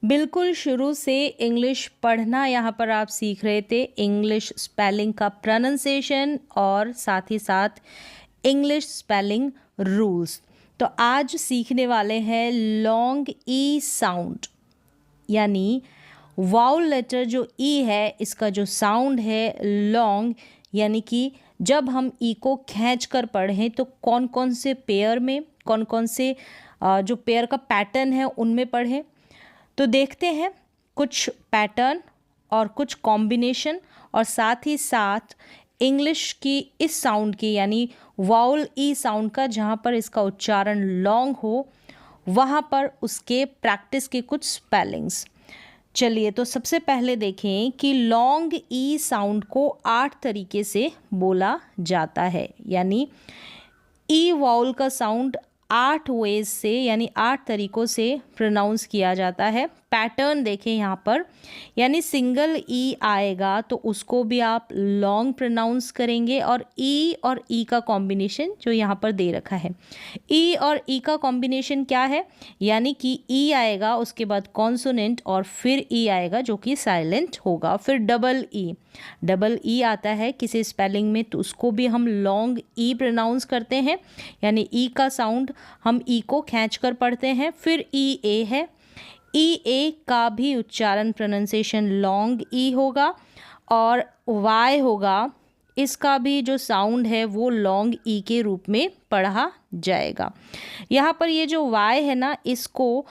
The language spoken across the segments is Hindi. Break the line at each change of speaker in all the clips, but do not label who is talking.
बिल्कुल शुरू से इंग्लिश पढ़ना यहाँ पर आप सीख रहे थे, इंग्लिश स्पेलिंग का प्रोनाउंसिएशन और साथ ही साथ इंग्लिश स्पेलिंग रूल्स। तो आज सीखने वाले हैं लॉन्ग ई साउंड, यानी वाउल लेटर जो ई है इसका जो साउंड है लॉन्ग, यानी कि जब हम ई को खींच कर पढ़ें तो कौन कौन से पेयर में, कौन कौन से जो पेयर का पैटर्न है उनमें पढ़ें। तो देखते हैं कुछ पैटर्न और कुछ कॉम्बिनेशन, और साथ ही साथ इंग्लिश की इस साउंड की यानी वाउल ई साउंड का जहाँ पर इसका उच्चारण लॉन्ग हो वहाँ पर उसके प्रैक्टिस के कुछ स्पेलिंग्स। चलिए तो सबसे पहले देखें कि लॉन्ग ई साउंड को 8 तरीके से बोला जाता है, यानी ई वाउल का साउंड 8 वेज से यानी 8 तरीक़ों से प्रोनाउंस किया जाता है। पैटर्न देखें यहाँ पर, यानी सिंगल ई आएगा तो उसको भी आप लॉन्ग प्रोनाउंस करेंगे, और ई का कॉम्बिनेशन जो यहाँ पर दे रखा है, ई और ई का कॉम्बिनेशन क्या है, यानी कि ई आएगा उसके बाद कॉन्सोनेंट और फिर ई आएगा जो कि साइलेंट होगा। फिर डबल ई आता है किसी स्पेलिंग में तो उसको भी हम लॉन्ग ई प्रोनाउंस करते हैं, यानी ई का साउंड हम ई को खींच कर पढ़ते हैं। फिर ई ए है, ई ए का भी उच्चारण प्रोनाउंसिएशन लॉन्ग ई होगा, और वाई होगा, इसका भी जो साउंड है वो लॉन्ग ई के रूप में पढ़ा जाएगा। यहाँ पर ये जो वाई है ना, इसको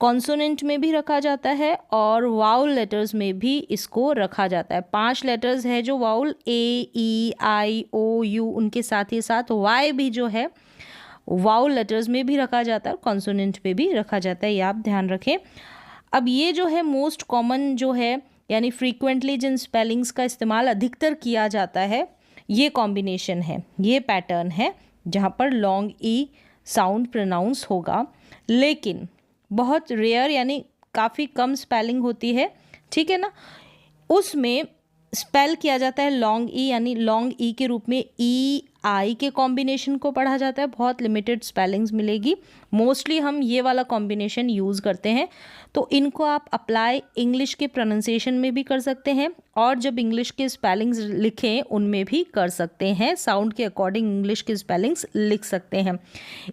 कॉन्सोनेंट में भी रखा जाता है और वाउल लेटर्स में भी इसको रखा जाता है। 5 लेटर्स है जो vowel, A E I O you, उनके साथ ही साथ वाई भी जो है वाउल लेटर्स में भी रखा जाता है और कॉन्सोनेंट में भी रखा जाता है, ये आप ध्यान रखें। अब ये जो है मोस्ट कॉमन जो है, यानी फ्रीक्वेंटली जिन स्पेलिंग्स का इस्तेमाल अधिकतर किया जाता है, ये कॉम्बिनेशन है, ये पैटर्न है जहाँ पर लॉन्ग ई साउंड प्रोनाउंस होगा। लेकिन बहुत रेयर यानी काफ़ी कम स्पेलिंग होती है, ठीक है ना, उसमें स्पेल किया जाता है लॉन्ग ई, यानी लॉन्ग ई के रूप में ई आई के कॉम्बिनेशन को पढ़ा जाता है। बहुत लिमिटेड स्पेलिंग्स मिलेगी, मोस्टली हम ये वाला कॉम्बिनेशन यूज़ करते हैं। तो इनको आप अप्लाई इंग्लिश के प्रोनाउंसिएशन में भी कर सकते हैं, और जब इंग्लिश के स्पेलिंग्स लिखें उनमें भी कर सकते हैं, साउंड के अकॉर्डिंग इंग्लिश के स्पेलिंग्स लिख सकते हैं।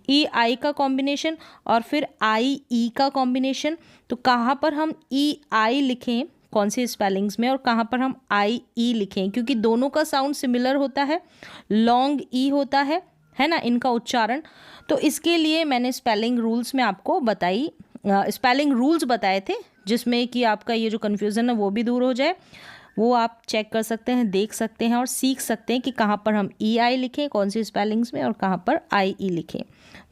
ई आई का कॉम्बिनेशन और फिर आई ई का कॉम्बिनेशन, तो कहाँ पर हम ई आई लिखें, कौन सी स्पेलिंग्स में, और कहाँ पर हम आई ई लिखें, क्योंकि दोनों का साउंड सिमिलर होता है, लॉन्ग ई होता है ना इनका उच्चारण। तो इसके लिए मैंने स्पेलिंग रूल्स में आपको स्पेलिंग रूल्स बताए थे, जिसमें कि आपका ये जो कन्फ्यूज़न है वो भी दूर हो जाए। वो आप चेक कर सकते हैं, देख सकते हैं और सीख सकते हैं कि कहाँ पर हम ई आई लिखें कौन सी स्पेलिंग्स में और कहाँ पर आई ई लिखें।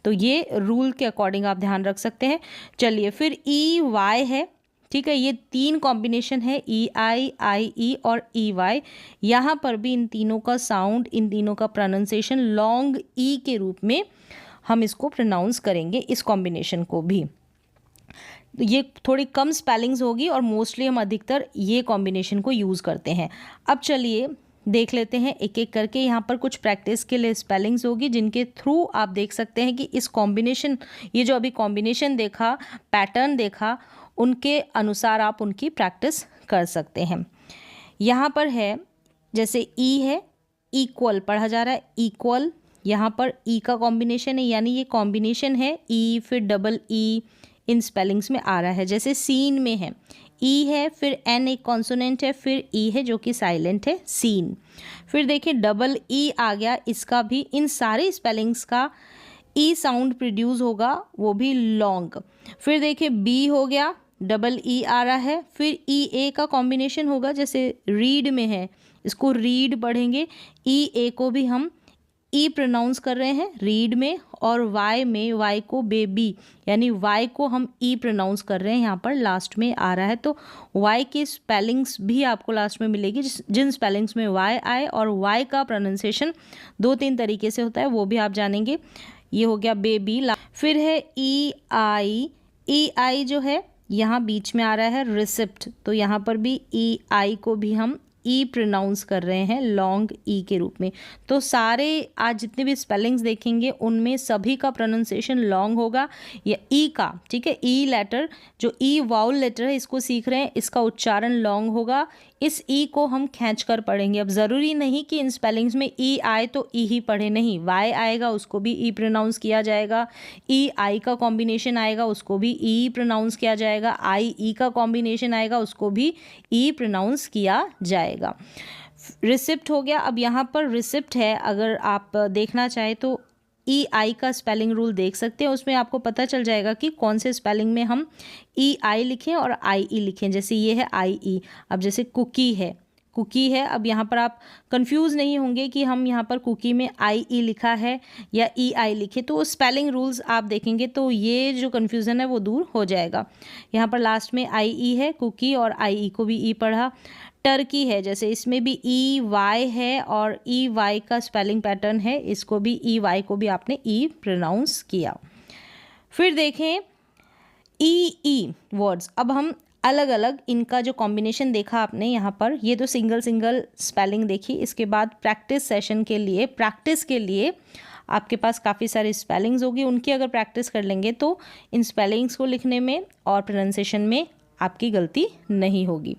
तो ये रूल के अकॉर्डिंग आप ध्यान रख सकते हैं। चलिए फिर ई वाई है, ठीक है, ये 3 कॉम्बिनेशन है, ई आई ई और ई वाई। यहाँ पर भी इन तीनों का साउंड, इन तीनों का प्रोनाउंसिएशन लॉन्ग ई के रूप में हम इसको प्रोनाउंस करेंगे, इस कॉम्बिनेशन को भी। ये थोड़ी कम स्पेलिंग्स होगी और मोस्टली हम अधिकतर ये कॉम्बिनेशन को यूज़ करते हैं। अब चलिए देख लेते हैं एक एक करके। यहाँ पर कुछ प्रैक्टिस के लिए स्पेलिंग्स होगी जिनके थ्रू आप देख सकते हैं कि इस कॉम्बिनेशन, ये जो अभी कॉम्बिनेशन देखा, पैटर्न देखा, उनके अनुसार आप उनकी प्रैक्टिस कर सकते हैं। यहाँ पर है जैसे ई है, इक्वल पढ़ा जा रहा है, इक्वल, यहाँ पर ई का कॉम्बिनेशन है, यानी ये कॉम्बिनेशन है ई फिर डबल ई, इन स्पेलिंग्स में आ रहा है। जैसे सीन में है, ई है फिर एन एक कॉन्सोनेंट है फिर ई है जो कि साइलेंट है, सीन। फिर देखिए डबल ई आ गया, इसका भी इन सारे स्पेलिंग्स का ई साउंड प्रोड्यूस होगा, वो भी लॉन्ग। फिर देखिए बी हो गया, डबल ई आ रहा है, फिर ई ए का कॉम्बिनेशन होगा, जैसे रीड में है इसको रीड पढ़ेंगे, ई ए को भी हम ई प्रोनाउंस कर रहे हैं रीड में, और वाई में वाई को बेबी, यानी वाई को हम ई प्रोनाउंस कर रहे हैं, यहाँ पर लास्ट में आ रहा है। तो वाई की स्पेलिंग्स भी आपको लास्ट में मिलेगी, जिन स्पेलिंग्स में वाई आए, और वाई का प्रोनाउंसिएशन 2-3 तरीके से होता है वो भी आप जानेंगे। ये हो गया बेबी। फिर है ई आई जो है यहाँ बीच में आ रहा है रिसिप्ट, तो यहाँ पर भी ई आई को भी हम ई प्रोनाउंस कर रहे हैं लॉन्ग ई के रूप में। तो सारे आज जितने भी स्पेलिंग्स देखेंगे उनमें सभी का प्रोनाउंसिएशन लॉन्ग होगा या ई का, ठीक है। ई लेटर जो ई वाउल लेटर है इसको सीख रहे हैं, इसका उच्चारण लॉन्ग होगा। इस ई को हम खींच कर पढ़ेंगे। अब ज़रूरी नहीं कि इन स्पेलिंग्स में ई आए तो ई ही पढ़े, नहीं, वाई आएगा उसको भी ई प्रोनाउंस किया जाएगा, ई आई का कॉम्बिनेशन आएगा उसको भी ई प्रोनाउंस किया जाएगा, आई ई का कॉम्बिनेशन आएगा उसको भी ई प्रोनाउंस किया जाएगा। रिसिप्ट हो गया। अब यहाँ पर रिसिप्ट है, अगर आप देखना चाहें तो ई आई का स्पेलिंग रूल देख सकते हैं, उसमें आपको पता चल जाएगा कि कौन से स्पेलिंग में हम ई आई लिखें और आई ई लिखें। जैसे ये है आई ई, अब जैसे कुकी है, कुकी है, अब यहाँ पर आप कंफ्यूज नहीं होंगे कि हम यहाँ पर कुकी में आई ई लिखा है या ई आई लिखे, तो स्पेलिंग रूल्स आप देखेंगे तो ये जो कन्फ्यूज़न है वो दूर हो जाएगा। यहाँ पर लास्ट में आई ई है कुकी और आई ई को भी ई पढ़ा। टर्की है, जैसे इसमें भी ई वाई है और ई वाई का स्पेलिंग पैटर्न है, इसको भी ई वाई को भी आपने ई प्रोनाउंस किया। फिर देखें ई वर्ड्स, अब हम अलग अलग इनका जो कॉम्बिनेशन देखा आपने यहाँ पर, ये तो सिंगल सिंगल स्पेलिंग देखी। इसके बाद प्रैक्टिस सेशन के लिए, प्रैक्टिस के लिए आपके पास काफ़ी सारी स्पेलिंग्स होगी, उनकी अगर प्रैक्टिस कर लेंगे तो इन स्पेलिंग्स को लिखने में और प्रोनाउंसिएशन में आपकी गलती नहीं होगी।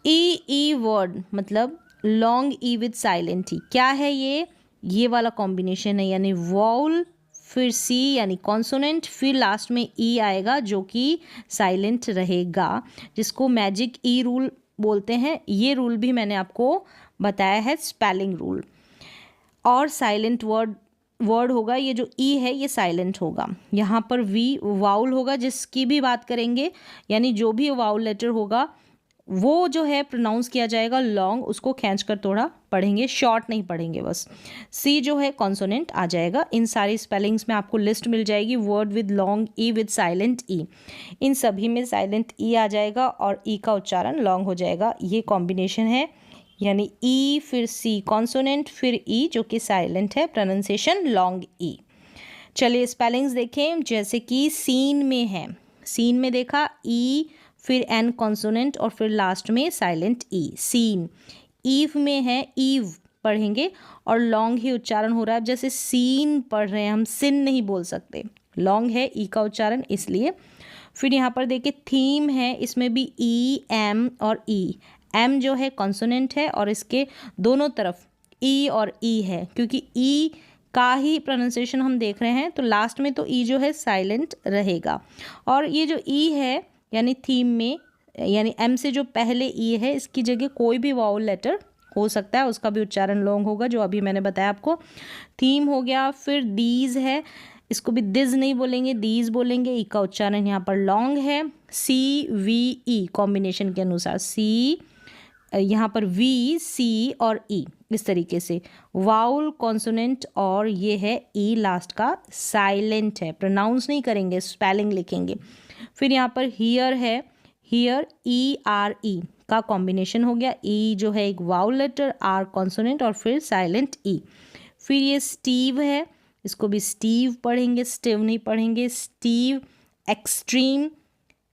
ई वर्ड मतलब लॉन्ग ई विद साइलेंट ई, क्या है ये वाला कॉम्बिनेशन है, यानी वॉल फिर सी यानी कॉन्सोनेंट, फिर लास्ट में ई आएगा जो कि साइलेंट रहेगा, जिसको मैजिक ई रूल बोलते हैं। ये रूल भी मैंने आपको बताया है, स्पेलिंग रूल। और साइलेंट वर्ड होगा, ये जो ई है ये साइलेंट होगा। यहाँ पर वी वाउल होगा, जिसकी भी बात करेंगे यानी जो भी वाउल लेटर होगा वो जो है प्रोनाउंस किया जाएगा लॉन्ग, उसको खींचकर थोड़ा पढ़ेंगे, शॉर्ट नहीं पढ़ेंगे बस। सी जो है कॉन्सोनेंट आ जाएगा। इन सारी स्पेलिंग्स में आपको लिस्ट मिल जाएगी, word with long E with silent E, इन सभी में साइलेंट ई आ जाएगा और ई का उच्चारण लॉन्ग हो जाएगा। ये कॉम्बिनेशन है, यानी ई फिर सी कॉन्सोनेंट फिर ई जो कि साइलेंट है, प्रोनाउंसिएशन लॉन्ग ई। चलिए स्पेलिंग्स देखें, जैसे कि सीन में है, सीन में देखा ई फिर एन कॉन्सोनेंट और फिर लास्ट में साइलेंट ई, सीन। ईव में है, ईव पढ़ेंगे और लॉन्ग ही उच्चारण हो रहा है। जैसे सीन पढ़ रहे हैं हम, सिन नहीं बोल सकते, लॉन्ग है ई का उच्चारण इसलिए। फिर यहाँ पर देखिए थीम है, इसमें भी ई एम और ई, एम जो है कॉन्सोनेंट है और इसके दोनों तरफ ई और ई है, क्योंकि ई का ही प्रोनाउंसिएशन हम देख रहे हैं तो लास्ट में तो ई जो है साइलेंट रहेगा। और ये जो ई है यानी थीम में, यानी एम से जो पहले ई है इसकी जगह कोई भी वाउल लेटर हो सकता है, उसका भी उच्चारण लॉन्ग होगा, जो अभी मैंने बताया आपको। थीम हो गया। फिर दीज है, इसको भी दिज नहीं बोलेंगे, दीज बोलेंगे, ई का उच्चारण यहाँ पर लॉन्ग है। सी वी ई कॉम्बिनेशन के अनुसार, सी यहाँ पर वी सी और ई, इस तरीके से वाउल कॉन्सोनेंट और ये है ई लास्ट का साइलेंट है, प्रोनाउंस नहीं करेंगे, स्पेलिंग लिखेंगे। फिर यहाँ पर हियर है, हियर ई आर ई का कॉम्बिनेशन हो गया, ई जो है एक वाउल लेटर, आर कॉन्सोनेंट और फिर साइलेंट ई। फिर ये स्टीव है, इसको भी स्टीव पढ़ेंगे, स्टीव नहीं पढ़ेंगे, स्टीव। एक्सट्रीम,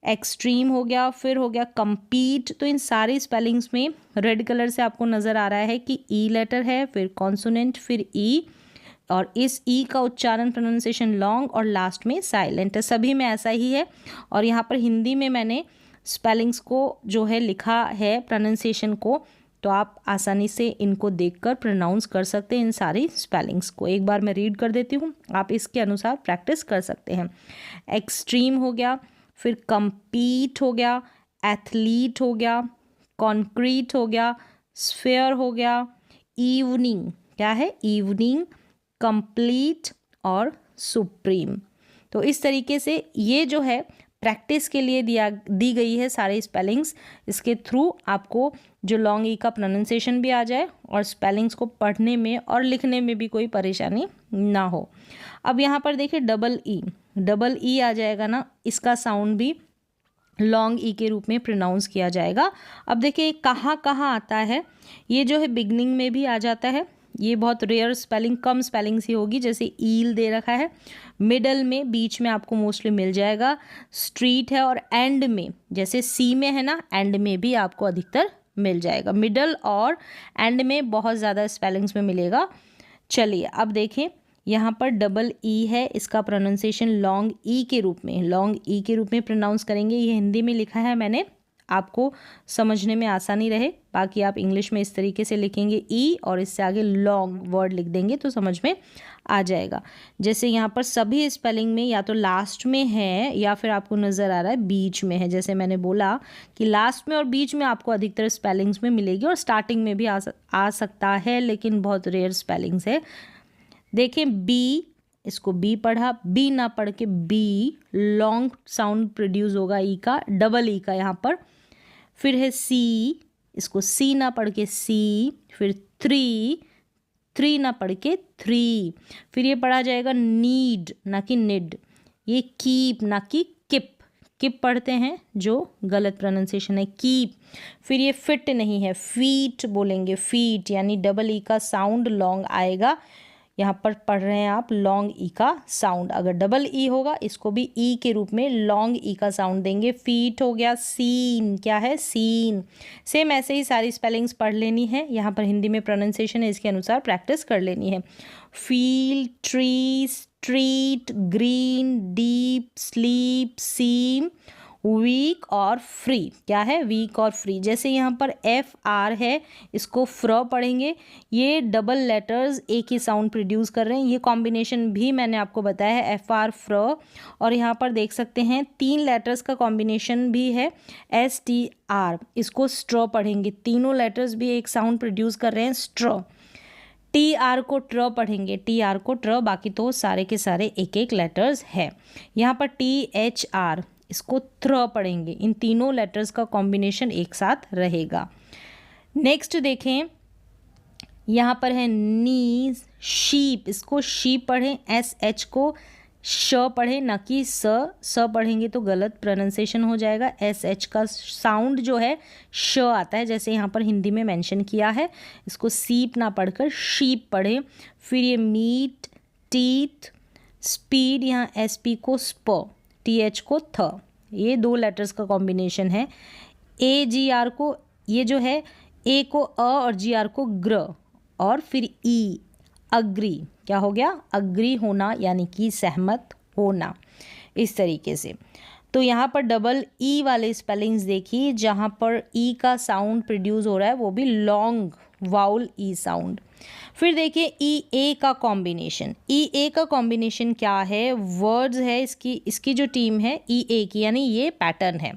एक्सट्रीम हो गया। फिर हो गया कंपीट। तो इन सारी स्पेलिंग्स में रेड कलर से आपको नज़र आ रहा है कि ई लेटर है, फिर कॉन्सोनेंट, फिर ई, और इस ई का उच्चारण प्रोनाउंसिएशन लॉन्ग और लास्ट में साइलेंट है। सभी में ऐसा ही है। और यहाँ पर हिंदी में मैंने स्पेलिंग्स को जो है लिखा है प्रोनाउंसिएशन को, तो आप आसानी से इनको देखकर प्रोनाउंस कर सकते हैं इन सारी स्पेलिंग्स को। एक बार मैं रीड कर देती हूँ, आप इसके अनुसार प्रैक्टिस कर सकते हैं। एक्सट्रीम हो गया, फिर कंपीट हो गया, एथलीट हो गया, कॉन्क्रीट हो गया, स्फेयर हो गया, इवनिंग, क्या है इवनिंग, कंप्लीट और सुप्रीम। तो इस तरीके से ये जो है प्रैक्टिस के लिए दी गई है सारी स्पेलिंग्स। इसके थ्रू आपको जो लॉन्ग ई का प्रोनाउंसिएशन भी आ जाए और स्पेलिंग्स को पढ़ने में और लिखने में भी कोई परेशानी ना हो। अब यहाँ पर देखिए डबल ई आ जाएगा ना, इसका साउंड भी लॉन्ग ई के रूप में प्रोनाउंस किया जाएगा। अब देखिए कहाँ कहाँ आता है, ये जो है बिगनिंग में भी आ जाता है, ये बहुत रेयर स्पेलिंग, कम स्पेलिंग सी होगी, जैसे ईल दे रखा है, मिडल में, बीच में आपको मोस्टली मिल जाएगा, स्ट्रीट है, और एंड में, जैसे सी में है ना, एंड में भी आपको अधिकतर मिल जाएगा, मिडल और एंड में बहुत ज़्यादा स्पेलिंग्स में मिलेगा। चलिए अब देखें, यहाँ पर डबल ई है, इसका प्रोनाउंसिएशन लॉन्ग ई के रूप में, लॉन्ग ई के रूप में प्रोनाउंस करेंगे। ये हिंदी में लिखा है मैंने, आपको समझने में आसानी रहे, बाकी आप इंग्लिश में इस तरीके से लिखेंगे ई और इससे आगे लॉन्ग वर्ड लिख देंगे तो समझ में आ जाएगा। जैसे यहाँ पर सभी स्पेलिंग में या तो लास्ट में है या फिर आपको नज़र आ रहा है बीच में है। जैसे मैंने बोला कि लास्ट में और बीच में आपको अधिकतर स्पेलिंग्स में मिलेगी और स्टार्टिंग में भी आ सकता है, लेकिन बहुत रेयर स्पेलिंग्स है। देखें बी, इसको बी पढ़ा, बी ना पढ़ के बी, लॉन्ग साउंड प्रोड्यूस होगा ई का, डबल ई का यहाँ पर। फिर है सी, इसको सी ना पढ़ के सी, फिर थ्री, थ्री ना पढ़ के थ्री। फिर ये पढ़ा जाएगा नीड ना कि निड, ये कीप ना कि किप, किप पढ़ते हैं जो गलत प्रोनाउंसिएशन है, कीप। फिर ये फिट नहीं है, फीट बोलेंगे, फीट, यानी डबल ई का साउंड लॉन्ग आएगा। यहाँ पर पढ़ रहे हैं आप लॉन्ग ई का साउंड, अगर डबल ई होगा इसको भी ई के रूप में लॉन्ग ई का साउंड देंगे। फीट हो गया, सीन, क्या है सीन। सेम ऐसे ही सारी स्पेलिंग्स पढ़ लेनी है, यहाँ पर हिंदी में प्रोनाउंसिएशन है इसके अनुसार प्रैक्टिस कर लेनी है। Feel, tree, street, green, deep, sleep, seem, week और फ्री, क्या है वीक और फ्री। जैसे यहाँ पर एफ आर है, इसको फ्र पढ़ेंगे, ये डबल लेटर्स एक ही साउंड प्रोड्यूस कर रहे हैं, ये कॉम्बिनेशन भी मैंने आपको बताया है, एफ आर फ्र। और यहाँ पर देख सकते हैं 3 लेटर्स का कॉम्बिनेशन भी है, एस टी आर, इसको स्ट्रॉ पढ़ेंगे, तीनों लेटर्स भी एक साउंड प्रोड्यूस कर रहे हैं, स्ट्रॉ। टी आर को ट्र पढ़ेंगे, टी आर को ट्र, बाकी तो सारे के सारे एक एक लेटर्स है। यहाँ पर टी एच आर, इसको थ्र पढ़ेंगे, इन तीनों लेटर्स का कॉम्बिनेशन एक साथ रहेगा। नेक्स्ट देखें, यहाँ पर है नीज, शीप, इसको शीप पढ़ें, एस एच को श पढ़ें ना कि स पढ़ेंगे तो गलत प्रोनाउंसिएशन हो जाएगा। एस एच का साउंड जो है श आता है, जैसे यहाँ पर हिंदी में मेंशन किया है, इसको सीप ना पढ़कर शीप पढ़ें। फिर ये मीट, टीथ, स्पीड, यहाँ एस पी को स्प, टी एच को थ, ये 2 लेटर्स का कॉम्बिनेशन है। ए जी आर को, ये जो है ए को अ और जी आर को ग्र, और फिर ई, अग्री, क्या हो गया अग्री होना, यानी कि सहमत होना, इस तरीके से। तो यहाँ पर डबल ई वाले स्पेलिंग्स देखिए, जहाँ पर ई का साउंड प्रोड्यूस हो रहा है वो भी लॉन्ग वाउल ई साउंड। फिर देखिए ई ए का कॉम्बिनेशन, ई ए का कॉम्बिनेशन क्या है, वर्ड्स है इसकी जो टीम है ई ए की, यानी ये पैटर्न है।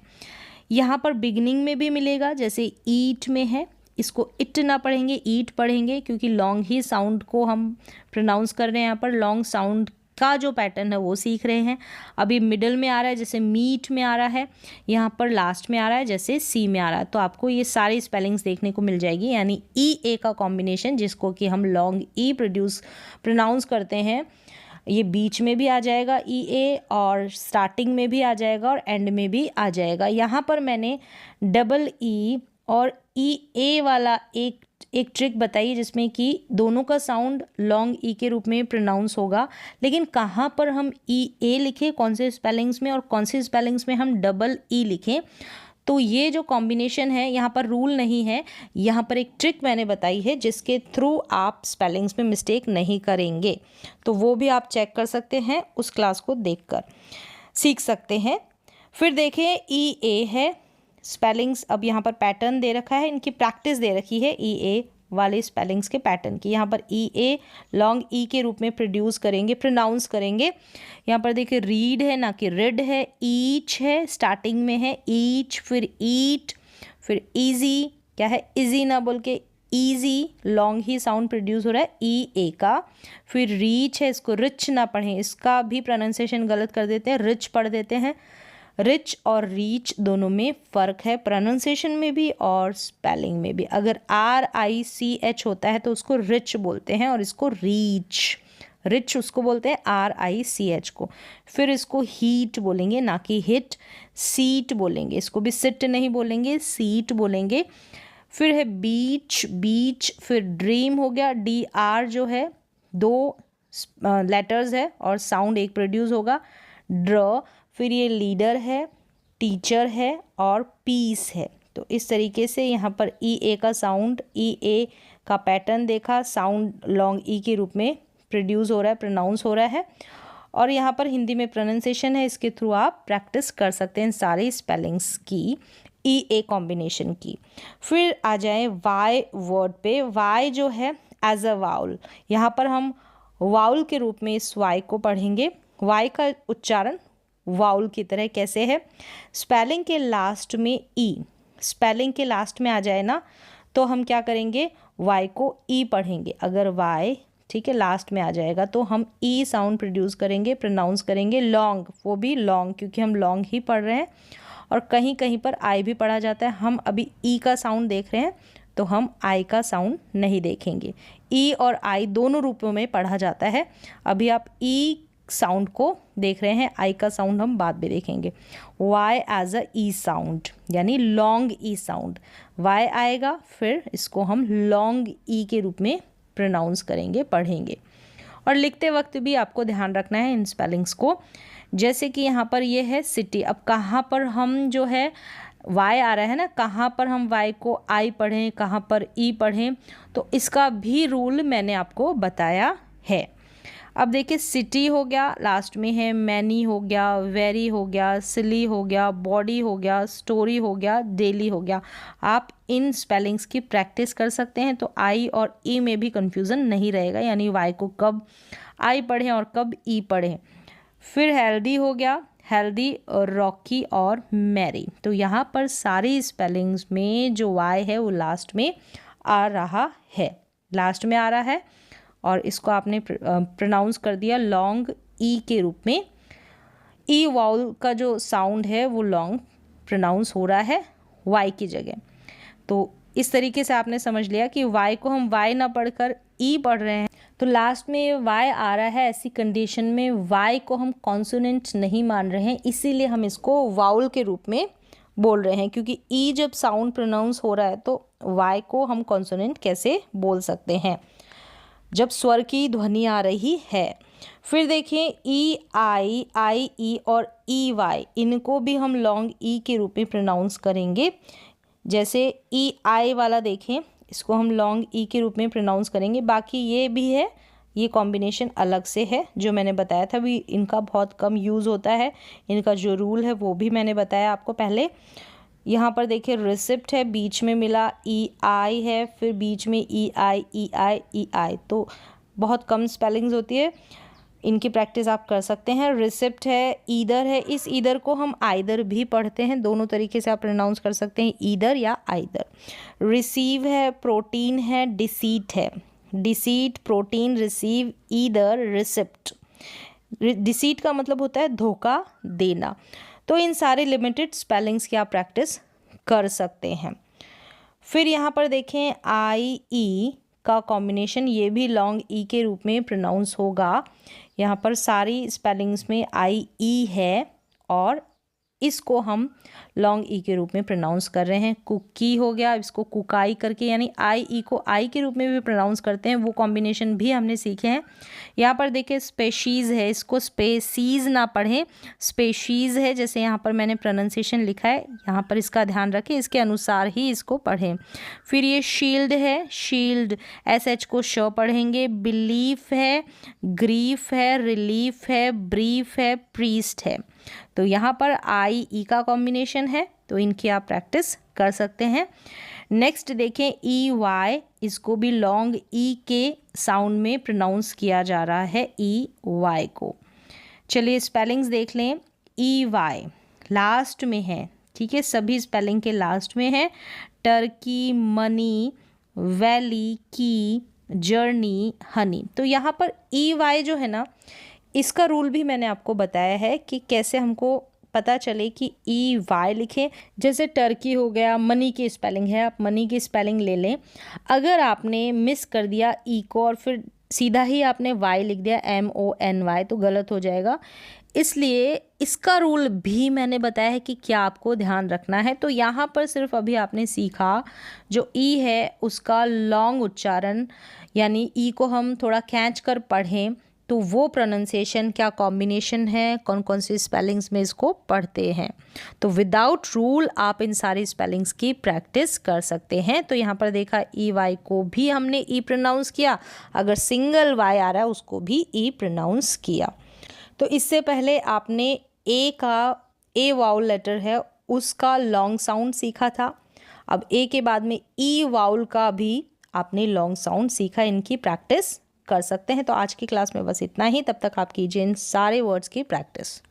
यहाँ पर बिगिनिंग में भी मिलेगा, जैसे ईट में है, इसको इट ना पढ़ेंगे, ईट पढ़ेंगे, क्योंकि लॉन्ग ही साउंड को हम प्रोनाउंस कर रहे हैं। यहाँ पर लॉन्ग साउंड का जो पैटर्न है वो सीख रहे हैं। अभी मिडल में आ रहा है जैसे मीट में आ रहा है, यहाँ पर लास्ट में आ रहा है जैसे सी में आ रहा है। तो आपको ये सारी स्पेलिंग्स देखने को मिल जाएगी, यानी ई ए का कॉम्बिनेशन, जिसको कि हम लॉन्ग ई प्रोनाउंस करते हैं, ये बीच में भी आ जाएगा ई ए, और स्टार्टिंग में भी आ जाएगा और एंड में भी आ जाएगा। यहाँ पर मैंने डबल ई और ई ए वाला एक ट्रिक बताई, जिसमें कि दोनों का साउंड लॉन्ग ई के रूप में प्रोनाउंस होगा, लेकिन कहाँ पर हम ई ए लिखें, कौन से स्पेलिंग्स में, और कौन से स्पेलिंग्स में हम डबल ई लिखें। तो ये जो कॉम्बिनेशन है, यहाँ पर रूल नहीं है, यहाँ पर एक ट्रिक मैंने बताई है जिसके थ्रू आप स्पेलिंग्स में मिस्टेक नहीं करेंगे। तो वो भी आप चेक कर सकते हैं, उस क्लास को देखकर सीख सकते हैं। फिर देखें ई ए है, स्पेलिंग्स अब यहाँ पर पैटर्न दे रखा है, इनकी प्रैक्टिस दे रखी है ई ए वाले स्पेलिंग्स के पैटर्न की। यहाँ पर ई ए लॉन्ग ई के रूप में प्रोनाउंस करेंगे। यहाँ पर देखिए रीड है ना कि रिड है, ईच है, स्टार्टिंग में है ईच, फिर ईट, फिर ईजी, क्या है इजी ना बोल के ईजी, लॉन्ग ही साउंड प्रोड्यूस हो रहा है ई ए का। फिर रीच है, इसको रिच ना पढ़ें, इसका भी प्रोनाउंसिएशन गलत कर देते हैं, रिच पढ़ देते हैं। रिच और रीच दोनों में फ़र्क है, प्रोनाउंसिएशन में भी और स्पेलिंग में भी। अगर RICH होता है तो उसको रिच बोलते हैं, और इसको रीच, रिच उसको बोलते हैं RICH को। फिर इसको हीट बोलेंगे ना कि हिट, सीट बोलेंगे, इसको भी सिट नहीं बोलेंगे, सीट बोलेंगे। फिर है बीच, बीच, फिर ड्रीम हो गया, DR जो है 2 लेटर्स है और साउंड एक प्रोड्यूस होगा, ड्र। फिर ये लीडर है, टीचर है और पीस है, तो इस तरीके से यहाँ पर ई ए का साउंड, ई ए का पैटर्न देखा, साउंड लॉन्ग ई के रूप में प्रोड्यूस हो रहा है, प्रोनाउंस हो रहा है। और यहाँ पर हिंदी में प्रोनाउंसिएशन है, इसके थ्रू आप प्रैक्टिस कर सकते हैं सारे स्पेलिंग्स की, ई ए कॉम्बिनेशन की। फिर आ जाए वाई वर्ड पे। वाई जो है एज अ वाउल, यहाँ पर हम वाउल के रूप में इस वाई को पढ़ेंगे। वाई का उच्चारण वाउल की तरह कैसे है, स्पेलिंग के लास्ट में ई, स्पेलिंग के लास्ट में आ जाए ना तो हम क्या करेंगे, वाई को ई पढ़ेंगे। अगर वाई ठीक है लास्ट में आ जाएगा तो हम ई साउंड प्रोड्यूस करेंगे, प्रोनाउंस करेंगे लॉन्ग, वो भी लॉन्ग, क्योंकि हम लॉन्ग ही पढ़ रहे हैं। और कहीं कहीं पर आई भी पढ़ा जाता है। हम अभी ई का साउंड देख रहे हैं तो हम आई का साउंड नहीं देखेंगे। ई और आई दोनों रूपों में पढ़ा जाता है। अभी आप ई साउंड को देख रहे हैं, आई का साउंड हम बाद में देखेंगे। Y as a E sound, यानी लॉन्ग ई साउंड, वाई आएगा फिर इसको हम लॉन्ग ई के रूप में प्रोनाउंस करेंगे, पढ़ेंगे। और लिखते वक्त भी आपको ध्यान रखना है इन स्पेलिंग्स को। जैसे कि यहाँ पर ये है सिटी, अब कहाँ पर हम जो है वाई आ रहा है ना, कहाँ पर हम वाई को आई पढ़ें, कहाँ पर ई पढ़ें, तो इसका भी रूल मैंने आपको बताया है। अब देखिए सिटी हो गया, लास्ट में है मैनी हो गया, वेरी हो गया, सिली हो गया, बॉडी हो गया, स्टोरी हो गया, डेली हो गया। आप इन स्पेलिंग्स की प्रैक्टिस कर सकते हैं तो आई और ई में भी कंफ्यूजन नहीं रहेगा, यानी वाई को कब आई पढ़ें और कब ई पढ़ें। फिर हेल्दी हो गया, हेल्दी, रॉकी और मैरी। तो यहाँ पर सारी स्पेलिंग्स में जो वाई है वो लास्ट में आ रहा है, लास्ट में आ रहा है। और इसको आपने प्रोनाउंस कर दिया लॉन्ग ई के रूप में। ई वाउल का जो साउंड है वो लॉन्ग प्रोनाउंस हो रहा है वाई की जगह। तो इस तरीके से आपने समझ लिया कि वाई को हम वाई ना पढ़कर ई पढ़ रहे हैं, तो लास्ट में वाई आ रहा है। ऐसी कंडीशन में वाई को हम कॉन्सोनेंट नहीं मान रहे हैं, इसीलिए हम इसको वाउल के रूप में बोल रहे हैं। क्योंकि ई जब साउंड प्रोनाउंस हो रहा है तो वाई को हम कॉन्सोनेंट कैसे बोल सकते हैं जब स्वर की ध्वनि आ रही है। फिर देखिए ई आई, आई ई और ई वाई, इनको भी हम लॉन्ग ई के रूप में प्रोनाउंस करेंगे। जैसे ई आई वाला देखें, इसको हम लॉन्ग ई के रूप में प्रोनाउंस करेंगे। बाकी ये भी है, ये कॉम्बिनेशन अलग से है जो मैंने बताया था, भी इनका बहुत कम यूज़ होता है। इनका जो रूल है वो भी मैंने बताया आपको पहले। यहाँ पर देखिए रिसिप्ट है, बीच में मिला ई आई है, फिर बीच में ई आई, ई आई, ई आई, तो बहुत कम स्पेलिंग्स होती है। इनकी प्रैक्टिस आप कर सकते हैं। रिसिप्ट है, ईदर है, इस ईदर को हम आइदर भी पढ़ते हैं, दोनों तरीके से आप प्रोनाउंस कर सकते हैं, ईदर या आइदर। रिसीव है, प्रोटीन है, डिसीट है, deceit, protein, receive, either, receipt. Deceit का मतलब होता है धोखा देना। तो इन सारे लिमिटेड स्पेलिंग्स की आप प्रैक्टिस कर सकते हैं। फिर यहाँ पर देखें आई ई का कॉम्बिनेशन, ये भी लॉन्ग ई के रूप में प्रोनाउंस होगा। यहाँ पर सारी स्पेलिंग्स में आई ई है और इसको हम लॉन्ग ई के रूप में प्रोनाउंस कर रहे हैं। कुकी हो गया, इसको कुकाई करके, यानी आई ई को आई के रूप में भी प्रोनाउंस करते हैं, वो कॉम्बिनेशन भी हमने सीखे हैं। यहाँ पर देखिए स्पेशीज़ है, इसको स्पेसीज़ ना पढ़ें, स्पेशीज़ है, जैसे यहाँ पर मैंने प्रोनाउंसिएशन लिखा है, यहाँ पर इसका ध्यान रखें, इसके अनुसार ही इसको पढ़ें। फिर ये शील्ड है, शील्ड, एस एच को श पढ़ेंगे। बिलीफ है, ग्रीफ है, रिलीफ है, ब्रीफ है, प्रीस्ट है। तो यहाँ पर आई ई का कॉम्बिनेशन है, तो इनकी आप प्रैक्टिस कर सकते हैं। नेक्स्ट देखें ई वाई, इसको भी लॉन्ग ई के साउंड में प्रोनाउंस किया जा रहा है, ई वाई को। चलिए स्पेलिंग्स देख लें। ई वाई लास्ट में है, ठीक है, सभी स्पेलिंग के लास्ट में है। टर्की, मनी, वैली, की, जर्नी, हनी। तो यहाँ पर ई वाई जो है ना, इसका रूल भी मैंने आपको बताया है कि कैसे हमको पता चले कि ई वाई लिखें। जैसे टर्की हो गया, मनी की स्पेलिंग है, आप मनी की स्पेलिंग ले लें। अगर आपने मिस कर दिया ई को और फिर सीधा ही आपने वाई लिख दिया, MONY, तो गलत हो जाएगा। इसलिए इसका रूल भी मैंने बताया है कि क्या आपको ध्यान रखना है। तो यहाँ पर सिर्फ अभी आपने सीखा जो ई है उसका लॉन्ग उच्चारण, यानी ई को हम थोड़ा खींच कर पढ़ें तो वो प्रोनाउंसिएशन क्या कॉम्बिनेशन है, कौन कौन सी स्पेलिंग्स में इसको पढ़ते हैं। तो विदाउट रूल आप इन सारी स्पेलिंग्स की प्रैक्टिस कर सकते हैं। तो यहाँ पर देखा ई वाई को भी हमने ई प्रोनाउंस किया, अगर सिंगल वाई आ रहा है उसको भी ई प्रोनाउंस किया। तो इससे पहले आपने ए का, ए वाउल लेटर है उसका लॉन्ग साउंड सीखा था। अब ए के बाद में ई वाउल का भी आपने लॉन्ग साउंड सीखा, इनकी प्रैक्टिस कर सकते हैं। तो आज की क्लास में बस इतना ही, तब तक आप कीजिए इन सारे वर्ड्स की प्रैक्टिस।